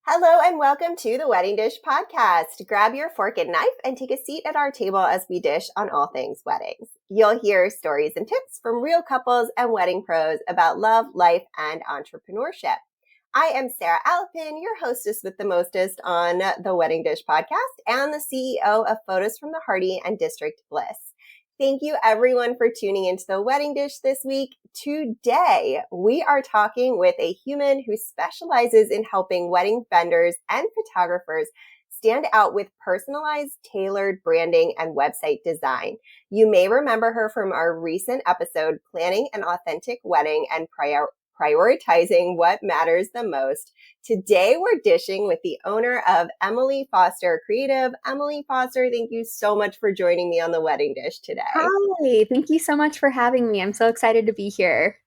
Hello and welcome to the Wedding Dish Podcast. Grab your fork and knife and take a seat at our table as we dish on all things weddings. You'll hear stories and tips from real couples and wedding pros about love, life, and entrepreneurship. I am Sarah Alpin, your hostess with the mostest on the Wedding Dish Podcast and the CEO of Photos from the Harty and District Bliss. Thank you everyone for tuning into the Wedding Dish this week. Today, we are talking with a human who specializes in helping wedding vendors and photographers stand out with personalized, tailored branding and website design. You may remember her from our recent episode, Planning an Authentic Wedding and Prioritizing What Matters the Most. Today, we're dishing with the owner of Emily Foster Creative. Emily Foster, thank you so much for joining me on the Wedding Dish today. Hi, thank you so much for having me. I'm so excited to be here.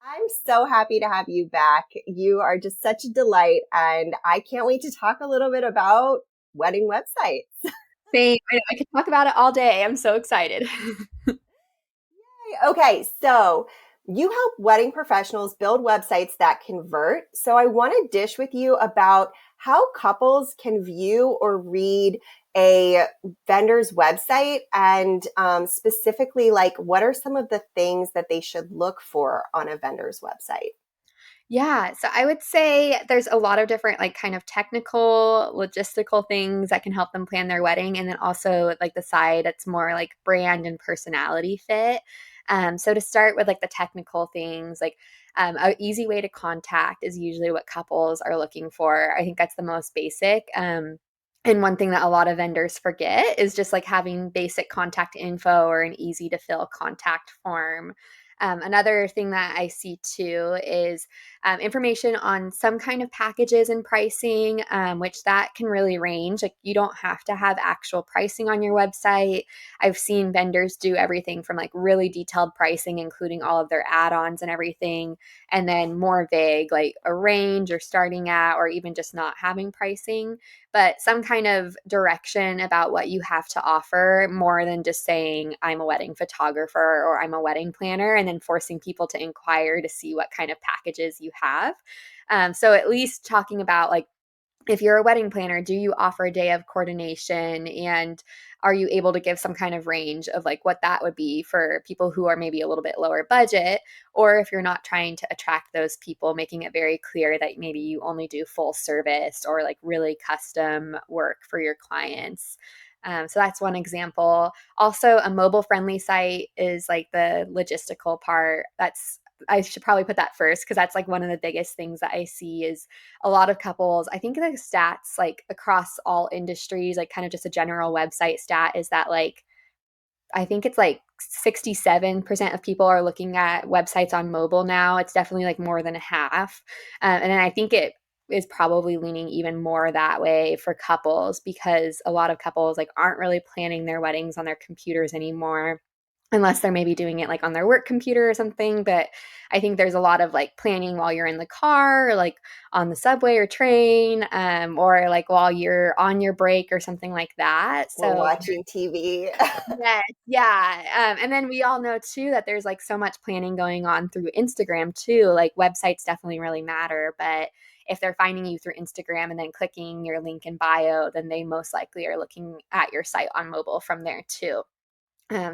I'm so happy to have you back. You are just such a delight, and I can't wait to talk a little bit about wedding websites. Same. I could talk about it all day. I'm so excited. Okay, so you help wedding professionals build websites that convert. So I want to dish with you about how couples can view or read a vendor's website and specifically, like, what are some of the things that they should look for on a vendor's website? Yeah, so I would say there's a lot of different like kind of technical, logistical things that can help them plan their wedding, and then also like the side that's more like brand and personality fit. So to start with like the technical things, like an easy way to contact is usually what couples are looking for. I think that's the most basic. And one thing that a lot of vendors forget is just like having basic contact info or an easy to fill contact form. Another thing that I see too is information on some kind of packages and pricing, which that can really range. Like you don't have to have actual pricing on your website. I've seen vendors do everything from like really detailed pricing, including all of their add-ons and everything, and then more vague, like a range or starting at, or even just not having pricing, but some kind of direction about what you have to offer more than just saying, I'm a wedding photographer or I'm a wedding planner, and then forcing people to inquire to see what kind of packages you have. So at least talking about like, if you're a wedding planner, do you offer a day of coordination? And are you able to give some kind of range of like what that would be for people who are maybe a little bit lower budget? Or if you're not trying to attract those people, making it very clear that maybe you only do full service or like really custom work for your clients. So that's one example. Also, a mobile friendly site is like the logistical part. I should probably put that first because that's like one of the biggest things that I see is a lot of couples. I think the stats like across all industries, like kind of just a general website stat is that like I think it's like 67% of people are looking at websites on mobile now. It's definitely like more than a half. And then I think it is probably leaning even more that way for couples because a lot of couples like aren't really planning their weddings on their computers anymore unless they're maybe doing it like on their work computer or something. But I think there's a lot of like planning while you're in the car, or like on the subway or train, or like while you're on your break or something like that. We're So watching TV. yes, yeah. And then we all know too that there's like so much planning going on through Instagram too. Like websites definitely really matter, but if they're finding you through Instagram and then clicking your link in bio, then they most likely are looking at your site on mobile from there too.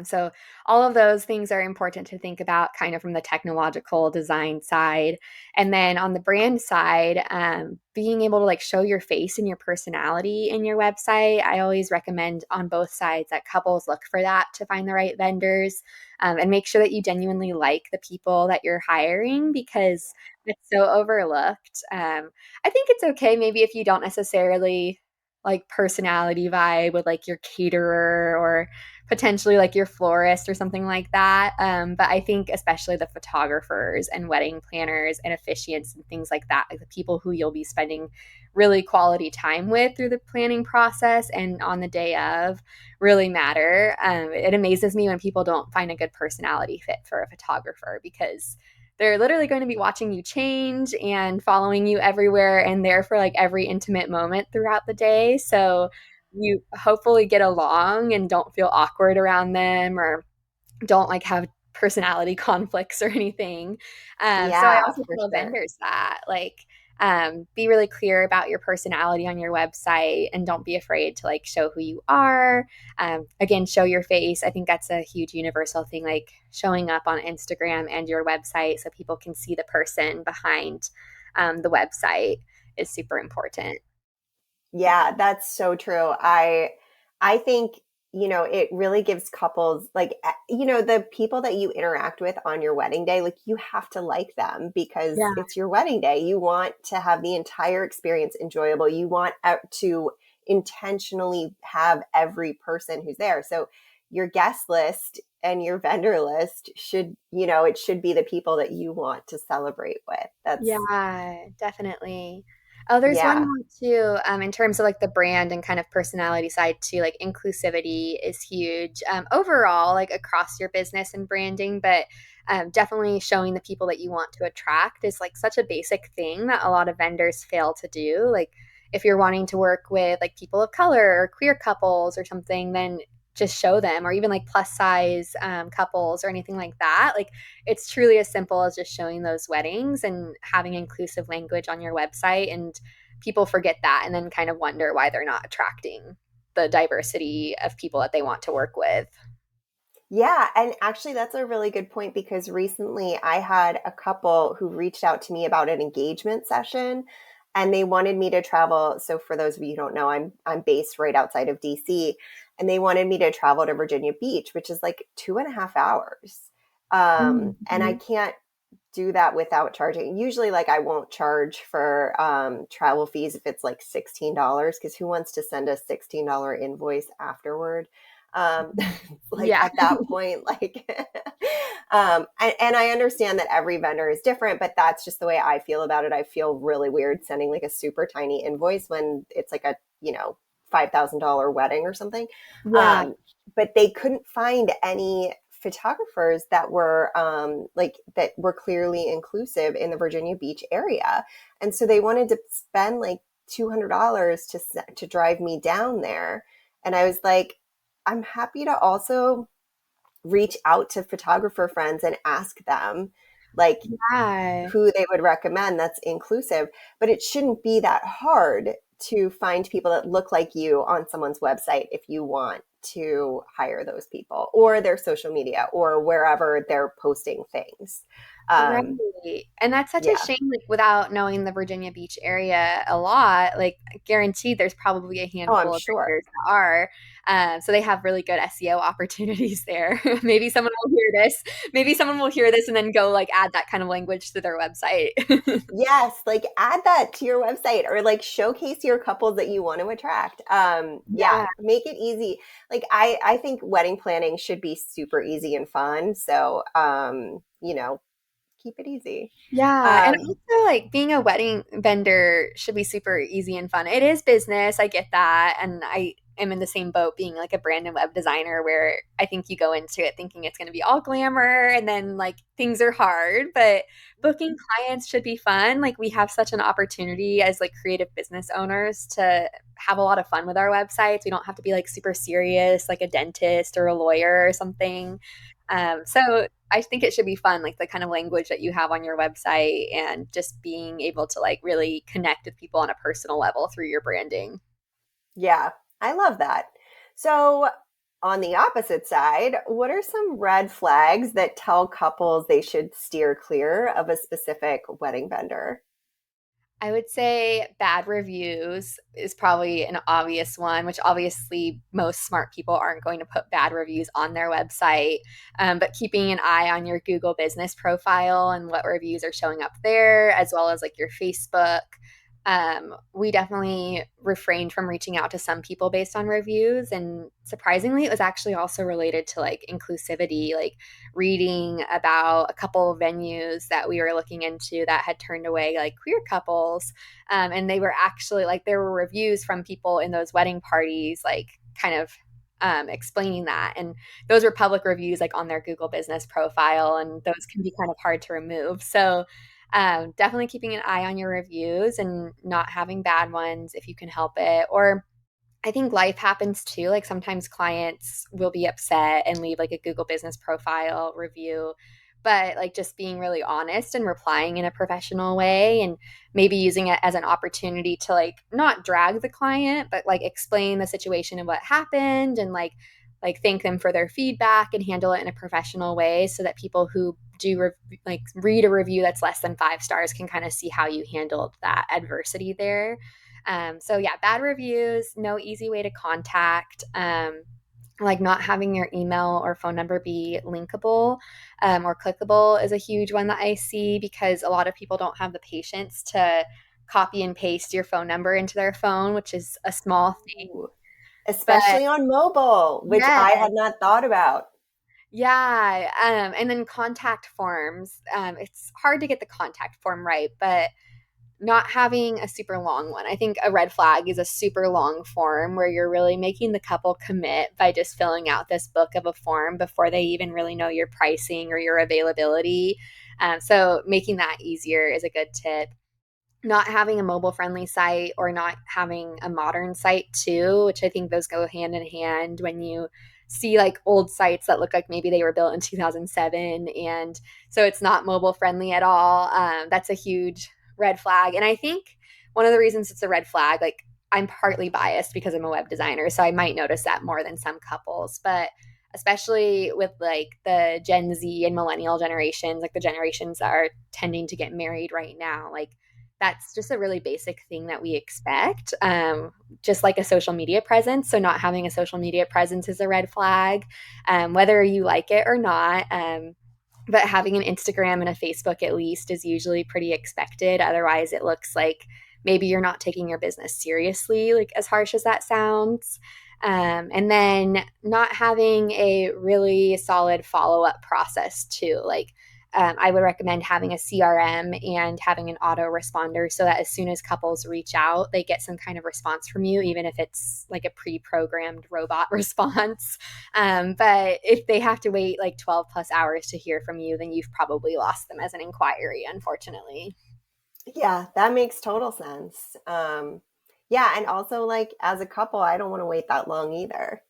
So all of those things are important to think about kind of from the technological design side. And then on the brand side, being able to like show your face and your personality in your website. I always recommend on both sides that couples look for that to find the right vendors, and make sure that you genuinely like the people that you're hiring because it's so overlooked. I think it's okay maybe if you don't necessarily like personality vibe with like your caterer or potentially like your florist or something like that. But I think especially the photographers and wedding planners and officiants and things like that, like the people who you'll be spending really quality time with through the planning process and on the day of really matter. It amazes me when people don't find a good personality fit for a photographer because they're literally going to be watching you change and following you everywhere and there for like every intimate moment throughout the day. So you hopefully get along and don't feel awkward around them or don't like have personality conflicts or anything. So I Yeah, also for tell sure. vendors that like Be really clear about your personality on your website and don't be afraid to like show who you are. Again, show your face. I think that's a huge universal thing, like showing up on Instagram and your website so people can see the person behind the website is super important. Yeah, that's so true. I think, it really gives couples like the people that you interact with on your wedding day, like you have to like them because Yeah. it's your wedding day. You want to have the entire experience enjoyable. You want to intentionally have every person who's there. So your guest list and your vendor list should, it should be the people that you want to celebrate with. That's Yeah, definitely. Oh, there's one yeah. more too, in terms of like the brand and kind of personality side too, like inclusivity is huge, overall, like across your business and branding, but definitely showing the people that you want to attract is like such a basic thing that a lot of vendors fail to do. Like if you're wanting to work with like people of color or queer couples or something, then just show them, or even like plus size couples or anything like that. Like it's truly as simple as just showing those weddings and having inclusive language on your website. And people forget that and then kind of wonder why they're not attracting the diversity of people that they want to work with. Yeah, and actually that's a really good point because recently I had a couple who reached out to me about an engagement session and they wanted me to travel. So for those of you who don't know, I'm based right outside of DC and they wanted me to travel to Virginia Beach, which is like 2.5 hours. And I Mhm. can't do that without charging. Usually like I won't charge for travel fees if it's like $16 because who wants to send a $16 invoice afterward? Like Yeah. at that point, like, and I understand that every vendor is different, but that's just the way I feel about it. I feel really weird sending like a super tiny invoice when it's like a, $5,000 wedding or something. Yeah. Um, but they couldn't find any photographers that were like that were clearly inclusive in the Virginia Beach area, and so they wanted to spend like $200 to drive me down there, and I was like, I'm happy to also reach out to photographer friends and ask them like Yeah. who they would recommend that's inclusive, but it shouldn't be that hard to find people that look like you on someone's website if you want to hire those people or their social media or wherever they're posting things. Right. Um, And that's such a yeah. shame, like without knowing the Virginia Beach area a lot, like guaranteed there's probably a Oh, I'm handful of sure. vendors that are. So they have really good SEO opportunities there. Maybe someone will hear this. Maybe someone will hear this and then go like add that kind of language to their website. Yes, like add that to your website or like showcase your couples that you want to attract. Yeah, Yeah. make it easy. Like I think wedding planning should be super easy and fun. So keep it easy. Yeah, and Um, also like being a wedding vendor should be super easy and fun. It is business, I get that, and I am in the same boat being like a brand and web designer where I think you go into it thinking it's going to be all glamour and then like things are hard, but booking clients should be fun. Like we have such an opportunity as like creative business owners to have a lot of fun with our websites. We don't have to be like super serious like a dentist or a lawyer or something. So I think it should be fun, like the kind of language that you have on your website and just being able to like really connect with people on a personal level through your branding. yeah, I love that. So on the opposite side, what are some red flags that tell couples they should steer clear of a specific wedding vendor? I would say bad reviews is probably an obvious one, which obviously most smart people aren't going to put bad reviews on their website. But keeping an eye on your Google business profile and what reviews are showing up there, as well as like your Facebook. We definitely refrained from reaching out to some people based on reviews. And surprisingly, it was actually also related to like inclusivity, like reading about a couple of venues that we were looking into that had turned away like queer couples. And they were actually like, there were reviews from people in those wedding parties, like kind of explaining that. And those were public reviews like on their Google business profile, and those can be kind of hard to remove. So definitely keeping an eye on your reviews and not having bad ones if you can help it. Or I think life happens too. Like sometimes clients will be upset and leave like a Google business profile review but like just being really honest and replying in a professional way, and maybe using it as an opportunity to like not drag the client, but like explain the situation and what happened, and like thank them for their feedback and handle it in a professional way, so that people who do like read a review that's less than 5 stars can kind of see how you handled that adversity there. So yeah, bad reviews, no easy way to contact. Like not having your email or phone number be linkable or clickable is a huge one that I see, because a lot of people don't have the patience to copy and paste your phone number into their phone, which is a small thing. Ooh. But Especially on mobile, which yeah, I had not thought about. yeah. And then contact forms. It's hard to get the contact form right, but not having a super long one. I think a red flag is a super long form where you're really making the couple commit by just filling out this book of a form before they even really know your pricing or your availability. So making that easier is a good tip. Not having a mobile friendly site or not having a modern site too, which I think those go hand in hand when you see like old sites that look like maybe they were built in 2007, and so it's not mobile friendly at all. That's a huge red flag. And I think one of the reasons it's a red flag, like I'm partly biased because I'm a web designer, so I might notice that more than some couples, but especially with like the Gen Z and millennial generations, like the generations that are tending to get married right now, like that's just a really basic thing that we expect, just like a social media presence. So, not having a social media presence is a red flag, whether you like it or not. But having an Instagram and a Facebook at least is usually pretty expected. Otherwise, it looks like maybe you're not taking your business seriously, like as harsh as that sounds. And then not having a really solid follow up process, too. Like, I would recommend having a CRM and having an autoresponder so that as soon as couples reach out, they get some kind of response from you, even if it's like a pre programmed robot response. But if they have to wait like 12 plus hours to hear from you, then you've probably lost them as an inquiry, unfortunately. Yeah, that makes total sense. Yeah, and also like as a couple, I don't want to wait that long either.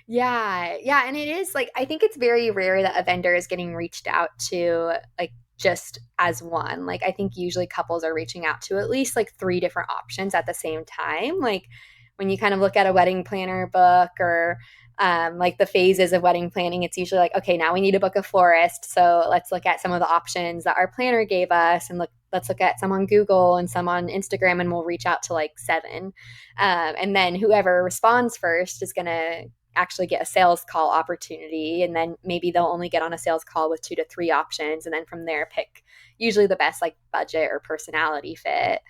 Yeah, yeah, and it is like I think it's very rare that a vendor is getting reached out to like just as one. Like I think usually couples are reaching out to at least like three different options at the same time. Like when you kind of look at a wedding planner book or like the phases of wedding planning, it's usually like, okay, now we need to book a florist. So let's look at some of the options that our planner gave us, and let's look at some on Google and some on Instagram, and we'll reach out to like seven. And then whoever responds first is going to actually get a sales call opportunity, and then maybe they'll only get on a sales call with 2 to 3 options, and then from there pick usually the best like budget or personality fit.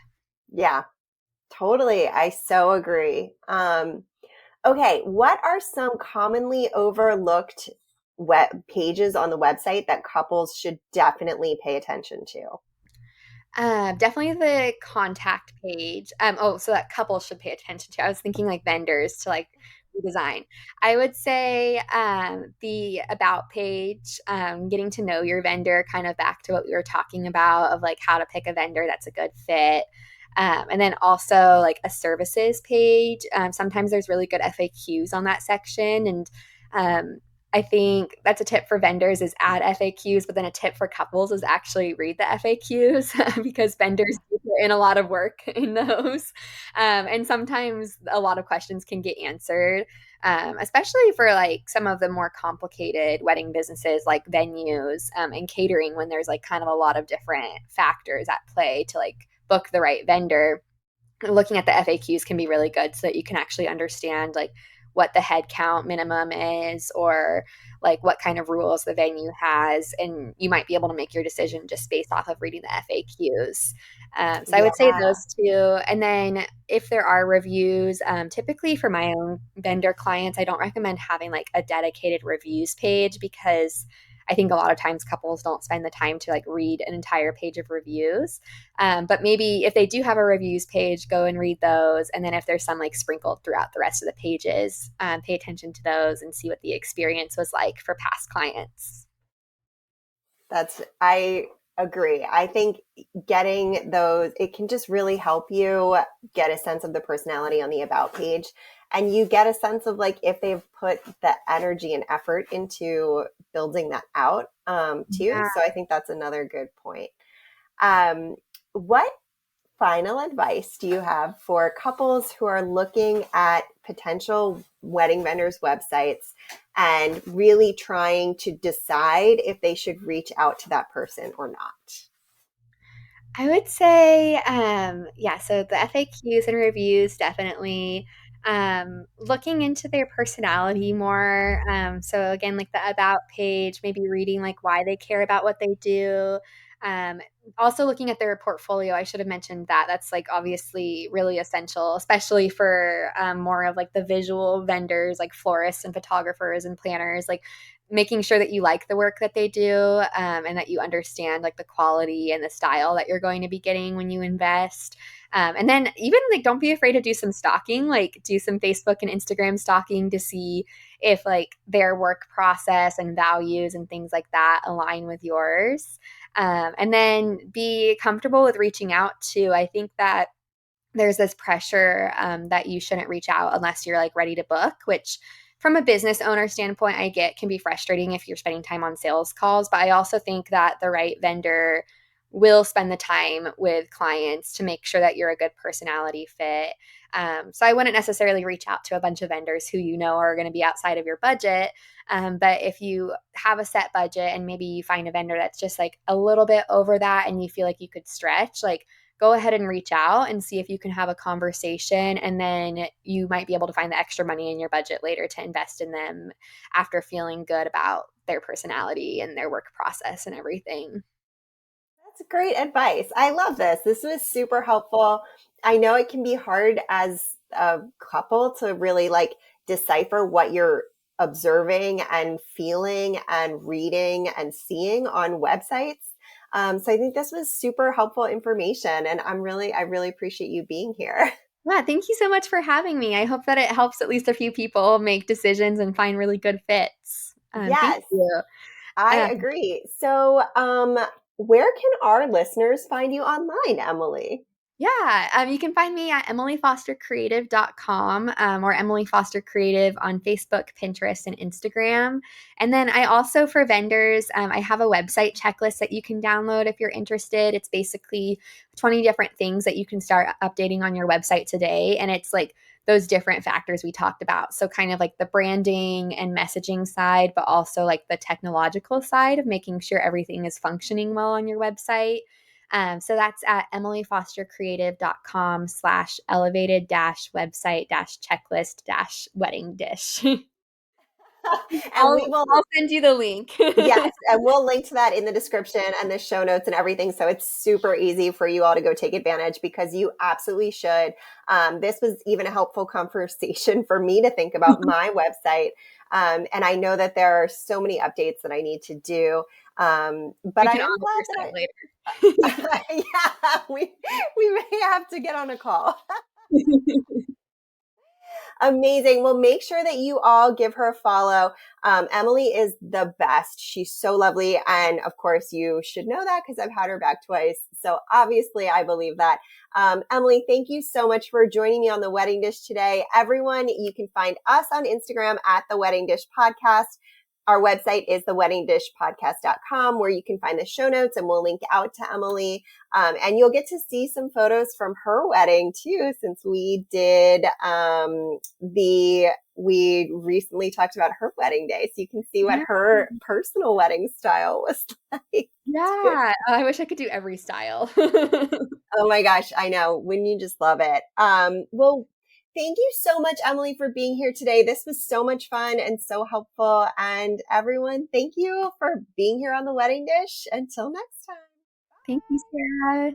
Yeah, totally. I so agree. Okay, what are some commonly overlooked web pages on the website that couples should definitely pay attention to? Definitely the contact page. Oh, so that couples should pay attention to. I was thinking like vendors to like redesign. I would say the about page, getting to know your vendor, kind of back to what we were talking about of like how to pick a vendor that's a good fit. And then also like a services page. Sometimes there's really good FAQs on that section, and um, I think that's a tip for vendors is add FAQs, but then a tip for couples is actually read the FAQs because vendors do put in a lot of work in those. And sometimes a lot of questions can get answered, especially for like some of the more complicated wedding businesses like venues and catering, when there's like kind of a lot of different factors at play to like book the right vendor. Looking at the FAQs can be really good so that you can actually understand like what the head count minimum is, or like what kind of rules the venue has, and you might be able to make your decision just based off of reading the FAQs. So I would say Yeah. those two. And then if there are reviews, typically for my own vendor clients, I don't recommend having like a dedicated reviews page, because I think a lot of times couples don't spend the time to like read an entire page of reviews. But maybe if they do have a reviews page, go and read those. And then if there's some like sprinkled throughout the rest of the pages, pay attention to those and see what the experience was like for past clients. That's I Agree. I think getting those, it can just really help you get a sense of the personality on the about page. And you get a sense of like if they've put the energy and effort into building that out too. Yeah. So I think that's another good point. Um, what final advice do you have for couples who are looking at potential wedding vendors' websites and really trying to decide if they should reach out to that person or not? I would say, yeah, so the FAQs and reviews definitely looking into their personality more. So again, like the about page, maybe reading like why they care about what they do. Um, Also looking at their portfolio. I should have mentioned that. That's like obviously really essential, especially for more of like the visual vendors, like florists and photographers and planners. Like making sure that you like the work that they do, and that you understand like the quality and the style that you're going to be getting when you invest. And then even like don't be afraid to do some stalking, like do some Facebook and Instagram stalking to see if like their work process and values and things like that align with yours. And then be comfortable with reaching out to. I think that there's this pressure that you shouldn't reach out unless you're like ready to book, which from a business owner standpoint, I get can be frustrating if you're spending time on sales calls. But I also think that the right vendor will spend the time with clients to make sure that you're a good personality fit. So I wouldn't necessarily reach out to a bunch of vendors who you know are going to be outside of your budget. But if you have a set budget and maybe you find a vendor that's just like a little bit over that and you feel like you could stretch, like go ahead and reach out and see if you can have a conversation. And then you might be able to find the extra money in your budget later to invest in them after feeling good about their personality and their work process and everything. That's great advice. I love this. This was super helpful. I know it can be hard as a couple to really like decipher what you're observing and feeling and reading and seeing on websites. So I think this was super helpful information, and I really appreciate you being here. Yeah, thank you so much for having me. I hope that it helps at least a few people make decisions and find really good fits. Thank Yes, you. I Uh, agree. So, where can our listeners find you online, Emily? Yeah, you can find me at emilyfostercreative.com, or Emily Foster Creative on Facebook, Pinterest, and Instagram. And then I also, for vendors, I have a website checklist that you can download if you're interested. It's basically 20 different things that you can start updating on your website today. And it's like those different factors we talked about. So, kind of like the branding and messaging side, but also like the technological side of making sure everything is functioning well on your website. So that's at emilyfostercreative.com/elevated dash website dash checklist dash wedding dish. And we will, I'll send you the link. yes, and we'll link to that in the description and the show notes and everything. So it's super easy for you all to go take advantage because you absolutely should. This was even a helpful conversation for me to think about my website. And I know that there are so many updates that I need to do. But We I can am audit glad your that site later. yeah, we may have to get on a call. Amazing. Well, make sure that you all give her a follow. Emily is the best. She's so lovely. And of course, you should know that because I've had her back twice. So obviously, I believe that. Emily, thank you so much for joining me on The Wedding Dish today. Everyone, you can find us on Instagram at The Wedding Dish Podcast. Our website is theweddingdishpodcast.com, where you can find the show notes, and we'll link out to Emily. And you'll get to see some photos from her wedding too, since we did we recently talked about her wedding day. So you can see what Yeah. her personal wedding style was like. Yeah. I wish I could do every style. Oh my gosh, I know. Wouldn't you just love it? Well, thank you so much, Emily, for being here today. This was so much fun and so helpful. And everyone, thank you for being here on The Wedding Dish. Until next time. Thank you, Sarah.